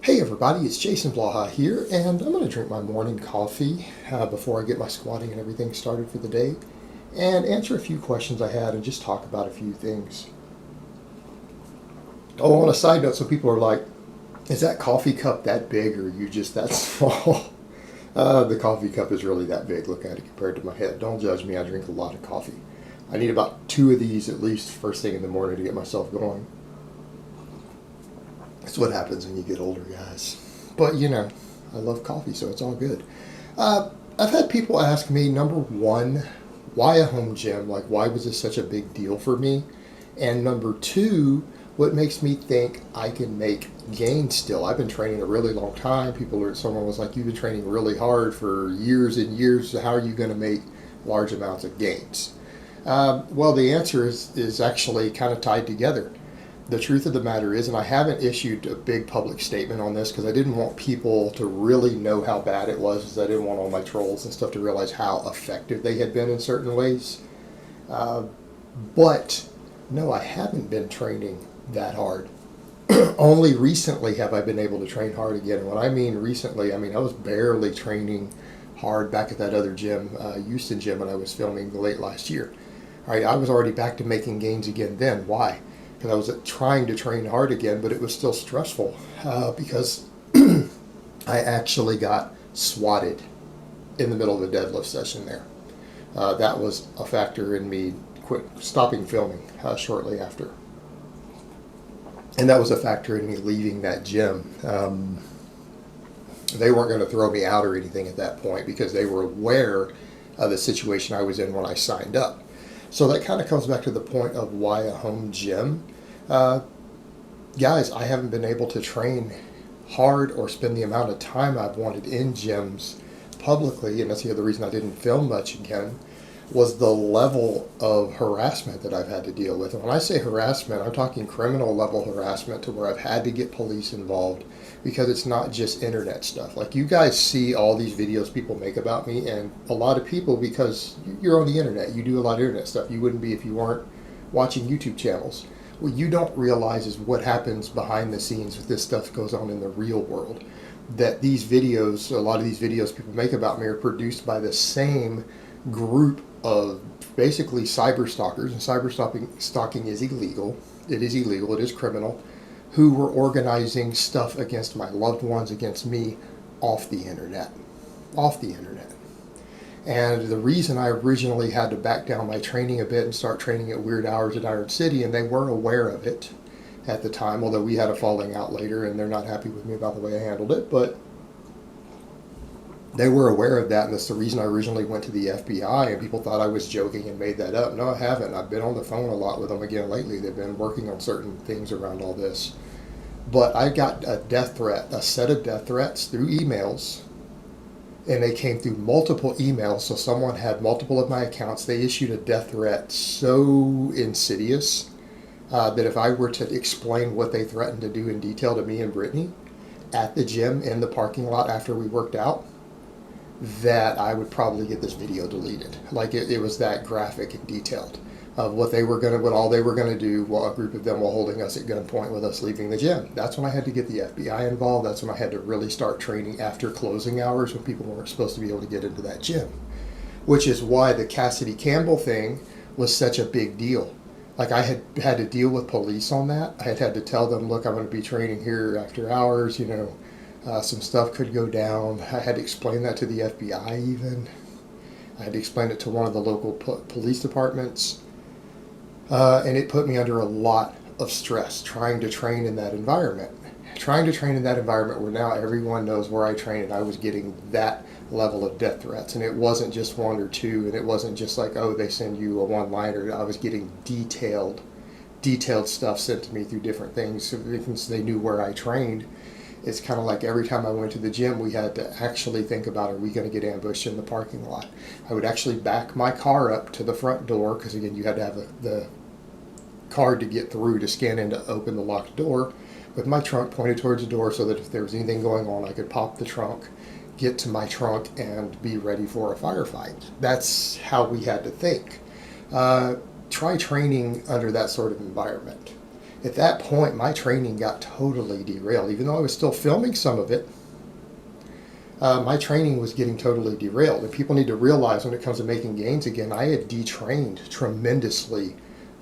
Hey everybody, it's Jason Blaha here, and I'm going to drink my morning coffee before I get my squatting and everything started for the day, and answer a few questions I had and just talk about a few things. Oh, on a side note, some people are like, is that coffee cup that big or are you just that small? The coffee cup is really that big. Look at it compared to my head. Don't judge me, I drink a lot of coffee. I need about 2 of these at least first thing in the morning to get myself going. That's what happens when you get older, guys. But I love coffee, so it's all good. I've had people ask me, number one, why a home gym? Like, why was this such a big deal for me? And number two, what makes me think I can make gains still? I've been training a really long time. Someone was like, you've been training really hard for years and years. So how are you going to make large amounts of gains? Well, the answer is actually kind of tied together. The truth of the matter is, and I haven't issued a big public statement on this because I didn't want people to really know how bad it was, because I didn't want all my trolls and stuff to realize how effective they had been in certain ways. But no, I haven't been training that hard. Only recently have I been able to train hard again. And when I mean recently, I mean I was barely training hard back at that other gym, Houston gym, when I was filming late last year. All right, I was already back to making gains again then. Why? Because I was trying to train hard again, but it was still stressful because I actually got swatted in the middle of a deadlift session there. That was a factor in me stopping filming shortly after. And that was a factor in me leaving that gym. They weren't going to throw me out or anything at that point because they were aware of the situation I was in when I signed up. So that kind of comes back to the point of why a home gym. Guys, I haven't been able to train hard or spend the amount of time I've wanted in gyms publicly, and that's the other reason I didn't film much again, was the level of harassment that I've had to deal with. And when I say harassment, I'm talking criminal level harassment to where I've had to get police involved, because it's not just internet stuff. Like, you guys see all these videos people make about me, and a lot of people, because you're on the internet, you do a lot of internet stuff. You wouldn't be if you weren't watching YouTube channels. What you don't realize is what happens behind the scenes if this stuff goes on in the real world. That these videos, a lot of these videos people make about me, are produced by the same group of basically cyber stalkers, and cyber stalking is illegal. It is illegal. It is criminal. Who were organizing stuff against my loved ones, against me, off the internet. Off the internet. And the reason I originally had to back down my training a bit and start training at weird hours at Iron City, and they were aware of it at the time, although we had a falling out later and they're not happy with me about the way I handled it, but they were aware of that, and that's the reason I originally went to the FBI, and people thought I was joking and made that up. No, I haven't. I've been on the phone a lot with them again lately. They've been working on certain things around all this. But I got a death threat, a set of death threats through emails, and they came through multiple emails, so someone had multiple of my accounts. They issued a death threat so insidious that if I were to explain what they threatened to do in detail to me and Brittany at the gym in the parking lot after we worked out, that I would probably get this video deleted. Like, it was that graphic and detailed of what all they were gonna do, while a group of them were holding us at gunpoint with us leaving the gym. That's when I had to get the FBI involved. That's when I had to really start training after closing hours, when people weren't supposed to be able to get into that gym. Which is why the Cassidy Campbell thing was such a big deal. Like, I had to deal with police on that. I had to tell them, look, I'm going to be training here after hours, some stuff could go down. I had to explain that to the FBI even. I had to explain it to one of the local police departments. And it put me under a lot of stress trying to train in that environment. Trying to train in that environment where now everyone knows where I train, and I was getting that level of death threats. And it wasn't just one or two, and it wasn't just like, oh, they send you a one-liner. I was getting detailed stuff sent to me through different things, since they knew where I trained. It's kind of like every time I went to the gym, we had to actually think about, are we going to get ambushed in the parking lot? I would actually back my car up to the front door, because again, you had to have the card to get through to scan in to open the locked door, with my trunk pointed towards the door, so that if there was anything going on, I could pop the trunk, get to my trunk, and be ready for a firefight. That's how we had to think. Try training under that sort of environment. At that point, my training got totally derailed. Even though I was still filming some of it, my training was getting totally derailed. And people need to realize when it comes to making gains again, I had detrained tremendously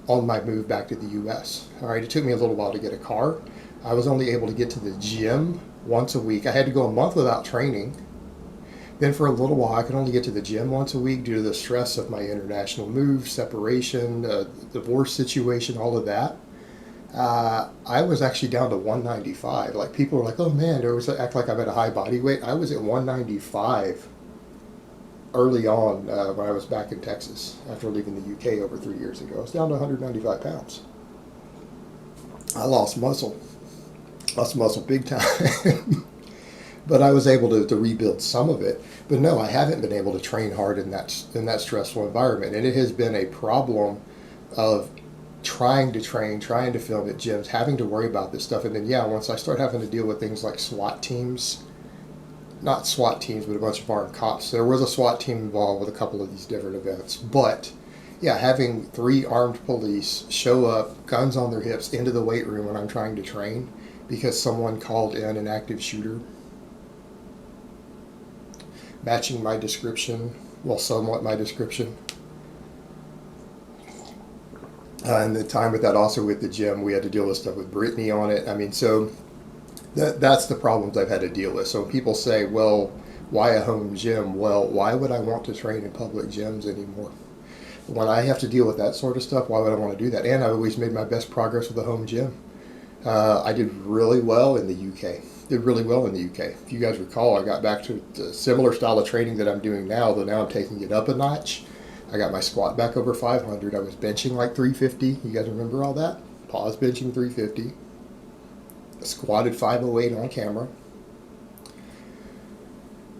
on my move back to the US. All right, it took me a little while to get a car. I was only able to get to the gym once a week. I had to go a month without training. Then for a little while, I could only get to the gym once a week due to the stress of my international move, separation, divorce situation, all of that. I was actually down to 195. Like people were like, "Oh man," they always act like I'm at a high body weight. I was at 195 early on when I was back in Texas after leaving the UK over 3 years ago. I was down to 195 pounds. I lost muscle big time. But I was able to rebuild some of it. But no, I haven't been able to train hard in that stressful environment, and it has been a problem of trying to train, trying to film at gyms, having to worry about this stuff. And then once I start having to deal with things like SWAT teams, not SWAT teams, but a bunch of armed cops. There was a SWAT team involved with a couple of these different events, but having 3 armed police show up, guns on their hips, into the weight room when I'm trying to train because someone called in an active shooter, matching my description, well, somewhat my description. And the time with that, also with the gym, we had to deal with stuff with Brittany on it. I mean, so that's the problems I've had to deal with. So when people say, well, why a home gym? Well, why would I want to train in public gyms anymore? When I have to deal with that sort of stuff, why would I want to do that? And I've always made my best progress with a home gym. I did really well in the UK. If you guys recall, I got back to the similar style of training that I'm doing now, though now I'm taking it up a notch. I got my squat back over 500. I was benching like 350. You guys remember all that? Pause benching 350. I squatted 508 on camera.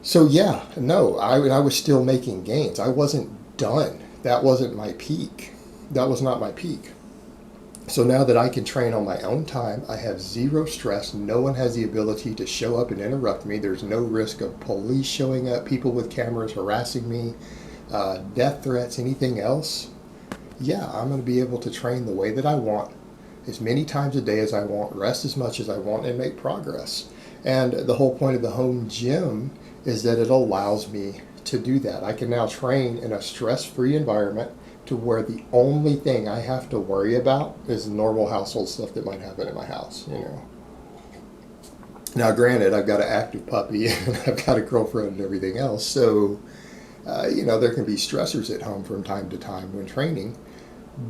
So I was still making gains. I wasn't done. That wasn't my peak. That was not my peak. So now that I can train on my own time, I have zero stress. No one has the ability to show up and interrupt me. There's no risk of police showing up, people with cameras harassing me, death threats, anything else. I'm going to be able to train the way that I want, as many times a day as I want, rest as much as I want, and make progress. And the whole point of the home gym is that it allows me to do that. I can now train in a stress-free environment to where the only thing I have to worry about is normal household stuff that might happen in my house, Now, granted, I've got an active puppy and I've got a girlfriend and everything else, so, there can be stressors at home from time to time when training,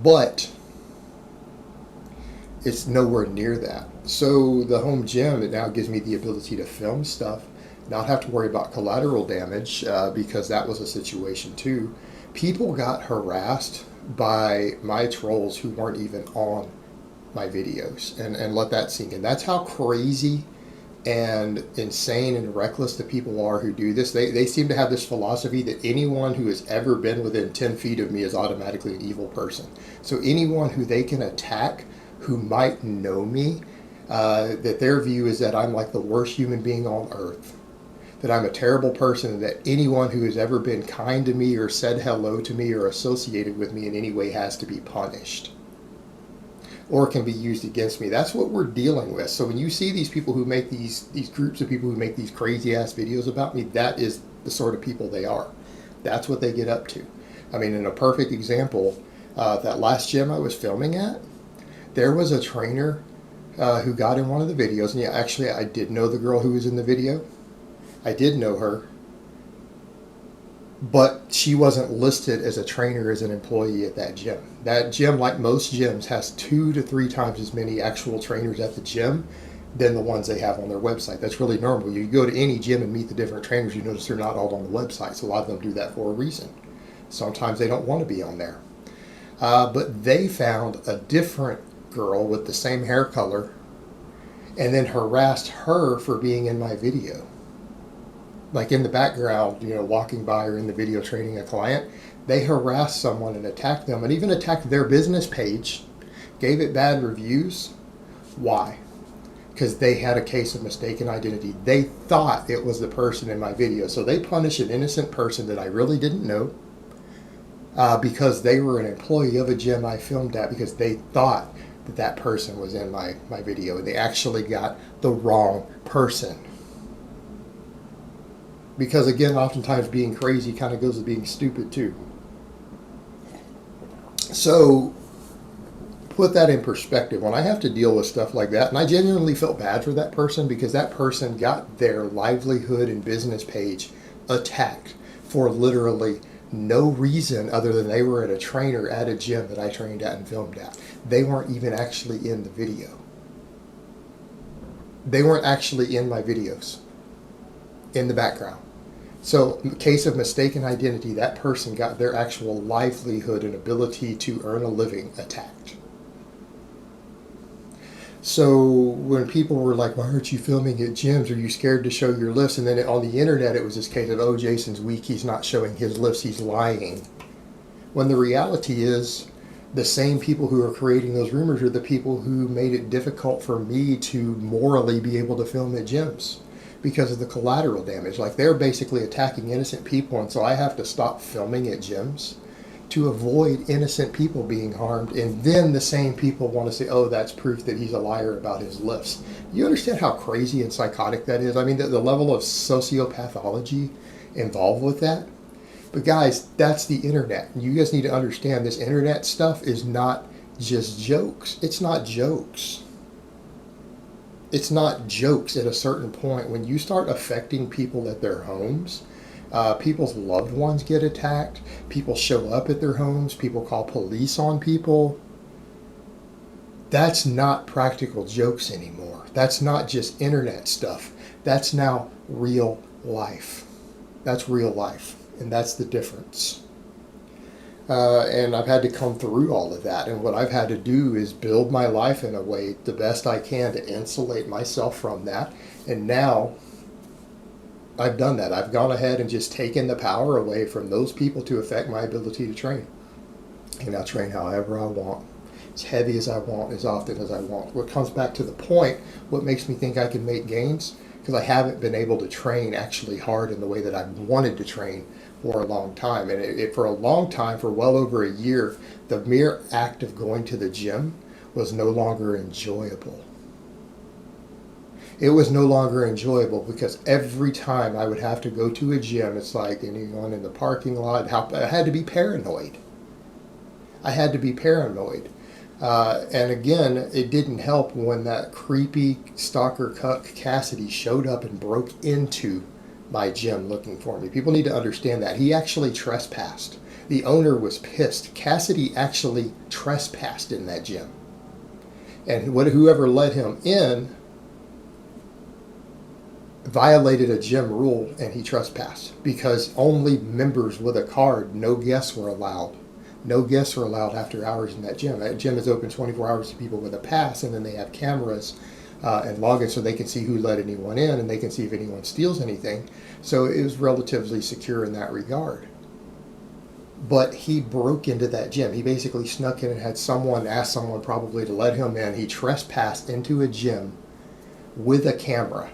but it's nowhere near that. So the home gym, it now gives me the ability to film stuff, not have to worry about collateral damage, because that was a situation too. People got harassed by my trolls who weren't even on my videos, and let that sink in. That's how crazy and insane and reckless the people are who do this. They seem to have this philosophy that anyone who has ever been within 10 feet of me is automatically an evil person. So anyone who they can attack who might know me, that their view is that I'm like the worst human being on earth, that I'm a terrible person, and that anyone who has ever been kind to me or said hello to me or associated with me in any way has to be punished or can be used against me. That's what we're dealing with. So when you see these people who make these groups of people who make these crazy ass videos about me, that is the sort of people they are. That's what they get up to. I mean, in a perfect example, that last gym I was filming at, there was a trainer who got in one of the videos, and actually I did know the girl who was in the video. I did know her, but she wasn't listed as a trainer, as an employee at that gym. That gym, like most gyms, has 2 to 3 times as many actual trainers at the gym than the ones they have on their website. That's really normal. You go to any gym and meet the different trainers, you notice they're not all on the website. So a lot of them do that for a reason. Sometimes they don't want to be on there. But they found a different girl with the same hair color and then harassed her for being in my video. Like in the background, walking by or in the video training a client, they harassed someone and attacked them and even attacked their business page, gave it bad reviews. Why? Because they had a case of mistaken identity. They thought it was the person in my video. So they punished an innocent person that I really didn't know because they were an employee of a gym I filmed at, because they thought that that person was in my video, and they actually got the wrong person. Because again, oftentimes being crazy kind of goes with being stupid too. So put that in perspective. When I have to deal with stuff like that, and I genuinely felt bad for that person, because that person got their livelihood and business page attacked for literally no reason other than they were at a trainer at a gym that I trained at and filmed at. They weren't even actually in the video. They weren't actually in my videos in the background. So, in the case of mistaken identity, that person got their actual livelihood and ability to earn a living attacked. So when people were like, why aren't you filming at gyms? Are you scared to show your lifts? And then on the internet, it was this case of, oh, Jason's weak. He's not showing his lifts. He's lying. When the reality is, the same people who are creating those rumors are the people who made it difficult for me to morally be able to film at gyms because of the collateral damage. Like, they're basically attacking innocent people. And so I have to stop filming at gyms to avoid innocent people being harmed, and then the same people want to say, oh, that's proof that he's a liar about his lifts. You understand how crazy and psychotic that is? I mean, the level of sociopathology involved with that. But guys, that's the internet. You guys need to understand this internet stuff is not just jokes. It's not jokes. It's not jokes at a certain point. When you start affecting people at their homes, people's loved ones get attacked. People show up at their homes. People call police on people. That's not practical jokes anymore. That's not just internet stuff. That's now real life. That's real life. And that's the difference. And I've had to come through all of that. And what I've had to do is build my life in a way the best I can to insulate myself from that. And now I've done that. I've gone ahead and just taken the power away from those people to affect my ability to train. And I'll train however I want, as heavy as I want, as often as I want. What comes back to the point, what makes me think I can make gains, because I haven't been able to train actually hard in the way that I wanted to train for a long time. And for a long time, for well over a year, the mere act of going to the gym was no longer enjoyable. It was no longer enjoyable because every time I would have to go to a gym, it's like anyone in the parking lot, I had to be paranoid. I had to be paranoid. And again, it didn't help when that creepy stalker cuck Cassidy showed up and broke into my gym looking for me. People need to understand that. He actually trespassed. The owner was pissed. Cassidy actually trespassed in that gym. And whoever let him in violated a gym rule, and he trespassed because only members with a card, no guests were allowed. No guests are allowed after hours in that gym. That gym is open 24 hours to people with a pass, and then they have cameras and logins so they can see who let anyone in, and they can see if anyone steals anything. So it was relatively secure in that regard. But he broke into that gym. He basically snuck in and had someone ask someone probably to let him in. He trespassed into a gym with a camera.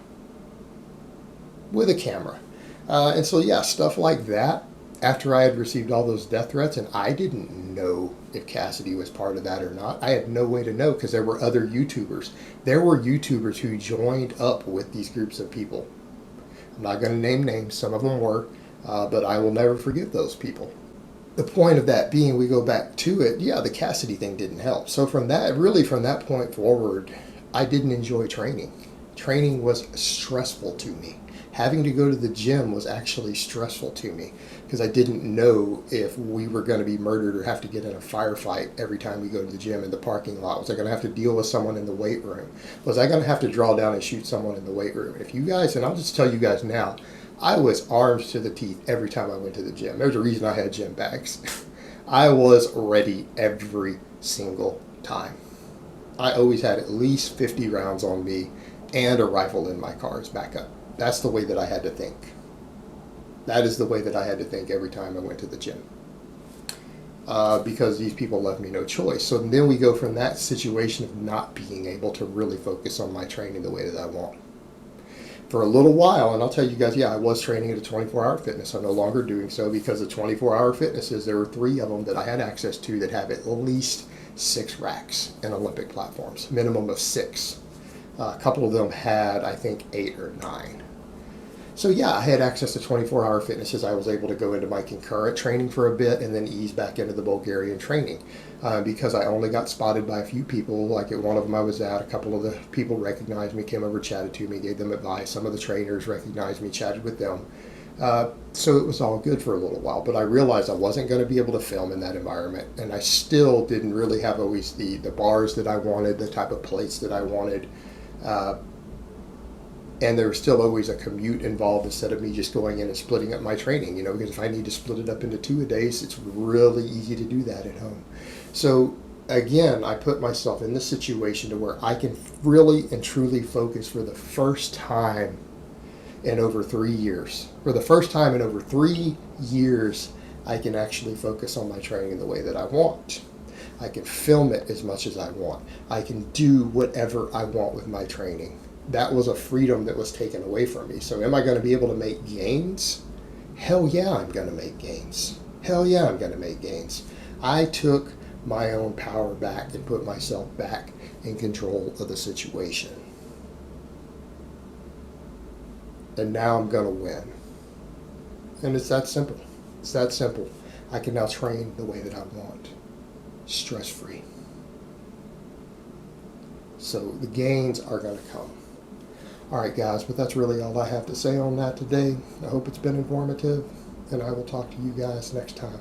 With a camera. And so, yeah, stuff like that. After I had received all those death threats, and I didn't know if Cassidy was part of that or not. I had no way to know because there were other YouTubers. There were YouTubers who joined up with these groups of people. I'm not going to name names. Some of them were, but I will never forget those people. The point of that being, we go back to it, yeah, the Cassidy thing didn't help. So from that point forward, I didn't enjoy training. Training was stressful to me. Having to go to the gym was actually stressful to me because I didn't know if we were going to be murdered or have to get in a firefight every time we go to the gym in the parking lot. Was I going to have to deal with someone in the weight room? Was I going to have to draw down and shoot someone in the weight room? If you guys, and I'll just tell you guys now, I was armed to the teeth every time I went to the gym. There's a reason I had gym bags. I was ready every single time. I always had at least 50 rounds on me and a rifle in my car as backup. That's the way that I had to think. That is the way that I had to think every time I went to the gym. Because these people left me no choice. So then we go from that situation of not being able to really focus on my training the way that I want. For a little while, and I'll tell you guys, yeah, I was training at a 24-hour fitness. I'm no longer doing so because the 24-hour fitnesses, there were 3 of them that I had access to that have at least 6 racks and Olympic platforms, minimum of 6. A couple of them had, I think, 8 or 9. So yeah, I had access to 24-hour fitnesses. I was able to go into my concurrent training for a bit and then ease back into the Bulgarian training because I only got spotted by a few people. Like at one of them I was at, a couple of the people recognized me, came over, chatted to me, gave them advice. Some of the trainers recognized me, chatted with them. So it was all good for a little while, but I realized I wasn't going to be able to film in that environment, and I still didn't really have always the bars that I wanted, the type of plates that I wanted. And there was still always a commute involved instead of me just going in and splitting up my training, because if I need to split it up into 2 a days, it's really easy to do that at home. So again, I put myself in this situation to where I can really and truly focus for the first time in over 3 years. For the first time in over 3 years, I can actually focus on my training the way that I want. I can film it as much as I want. I can do whatever I want with my training. That was a freedom that was taken away from me. So am I going to be able to make gains? Hell yeah, I'm going to make gains. Hell yeah, I'm going to make gains. I took my own power back and put myself back in control of the situation. And now I'm going to win. And it's that simple. It's that simple. I can now train the way that I want. Stress-free. So the gains are going to come. All right, guys, but that's really all I have to say on that today. I hope it's been informative, and I will talk to you guys next time.